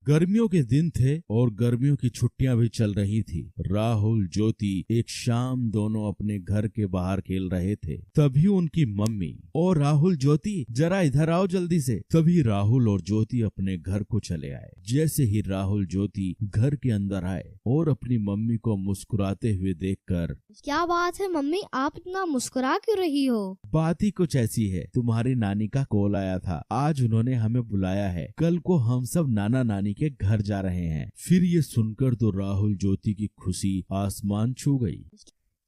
गर्मियों के दिन थे और गर्मियों की छुट्टियां भी चल रही थी। राहुल ज्योति एक शाम दोनों अपने घर के बाहर खेल रहे थे। तभी उनकी मम्मी और राहुल ज्योति जरा इधर आओ जल्दी से। तभी राहुल और ज्योति अपने घर को चले आए। जैसे ही राहुल ज्योति घर के अंदर आए और अपनी मम्मी को मुस्कुराते हुए देखकर, क्या बात है मम्मी, आप इतना मुस्कुरा क्यों रही हो? बात ही कुछ ऐसी है, तुम्हारी नानी का कॉल आया था, आज उन्होंने हमें बुलाया है, कल को हम सब नाना नानी के घर जा रहे हैं। फिर ये सुनकर तो राहुल ज्योति की खुशी आसमान छू गई।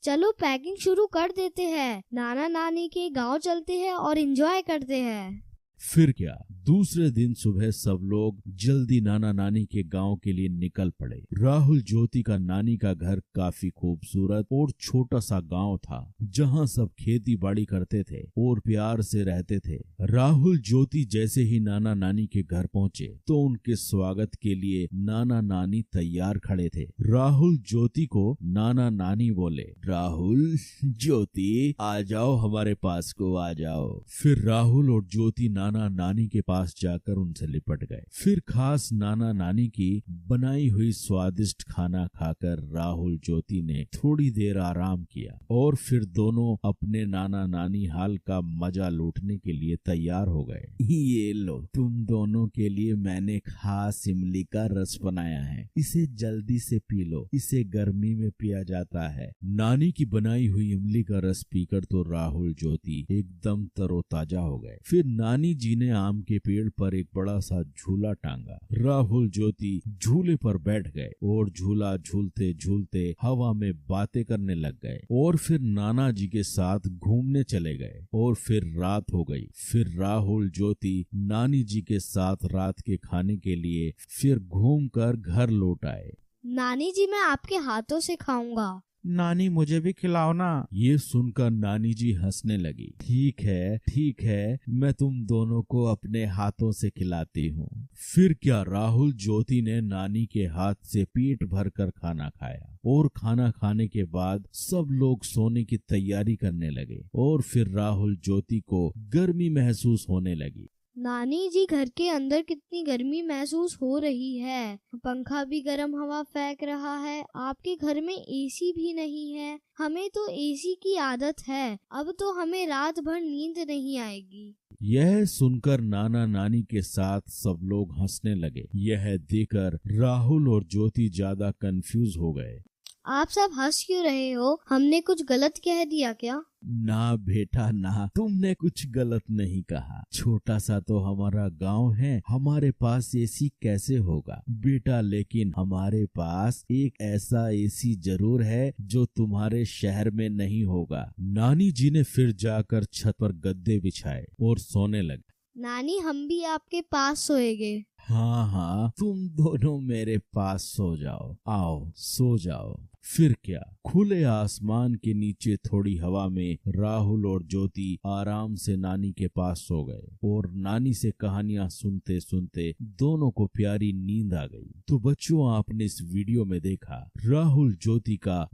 चलो पैकिंग शुरू कर देते हैं, नाना नानी के गांव चलते हैं और एंजॉय करते हैं। फिर क्या, दूसरे दिन सुबह सब लोग जल्दी नाना नानी के गांव के लिए निकल पड़े। राहुल ज्योति का नानी का घर काफी खूबसूरत और छोटा सा गांव था, जहां सब खेती बाड़ी करते थे और प्यार से रहते थे। राहुल ज्योति जैसे ही नाना नानी के घर पहुंचे तो उनके स्वागत के लिए नाना नानी तैयार खड़े थे। राहुल ज्योति को नाना नानी बोले, राहुल ज्योति आ जाओ, हमारे पास को आ जाओ। फिर राहुल और ज्योति नाना नानी के पास जाकर उनसे लिपट गए। फिर खास नाना नानी की बनाई हुई स्वादिष्ट खाना खाकर राहुल ज्योति ने थोड़ी देर आराम किया और फिर दोनों अपने नाना नानी हाल का मजा लूटने के लिए तैयार हो गए। ये लो, तुम दोनों के लिए मैंने खास इमली का रस बनाया है, इसे जल्दी से पी लो, इसे गर्मी में पिया जाता है। नानी की बनाई हुई इमली का रस पीकर तो राहुल ज्योति एकदम तरोताजा हो गए। फिर नानी जी ने आम के पेड़ पर एक बड़ा सा झूला टांगा। राहुल ज्योति झूले पर बैठ गए और झूला झूलते झूलते हवा में बातें करने लग गए और फिर नाना जी के साथ घूमने चले गए। और फिर रात हो गई। फिर राहुल ज्योति नानी जी के साथ रात के खाने के लिए फिर घूमकर घर लौट आए। नानी जी, मैं आपके हाथों से खाऊंगा। नानी मुझे भी खिलाओ ना। ये सुनकर नानी जी हंसने लगी। ठीक है, मैं तुम दोनों को अपने हाथों से खिलाती हूँ। फिर क्या, राहुल ज्योति ने नानी के हाथ से पेट भरकर खाना खाया और खाना खाने के बाद सब लोग सोने की तैयारी करने लगे। और फिर राहुल ज्योति को गर्मी महसूस होने लगी। नानी जी, घर के अंदर कितनी गर्मी महसूस हो रही है, पंखा भी गर्म हवा फेंक रहा है, आपके घर में एसी भी नहीं है। हमें तो एसी की आदत है, अब तो हमें रात भर नींद नहीं आएगी। यह सुनकर नाना नानी के साथ सब लोग हंसने लगे। यह देखकर राहुल और ज्योति ज्यादा कंफ्यूज हो गए। आप सब हंस क्यों रहे हो? हमने कुछ गलत कह दिया क्या? ना बेटा ना, तुमने कुछ गलत नहीं कहा। छोटा सा तो हमारा गांव है, हमारे पास एसी कैसे होगा बेटा, लेकिन हमारे पास एक ऐसा एसी जरूर है जो तुम्हारे शहर में नहीं होगा। नानी जी ने फिर जाकर छत पर गद्दे बिछाए और सोने लगे। नानी, हम भी आपके पास सोएंगे। हाँ, तुम दोनों मेरे पास सो जाओ, आओ सो जाओ। फिर क्या, खुले आसमान के नीचे थोड़ी हवा में राहुल और ज्योति आराम से नानी के पास सो गए और नानी से कहानियां सुनते सुनते दोनों को प्यारी नींद आ गई। तो बच्चों, आपने इस वीडियो में देखा राहुल ज्योति का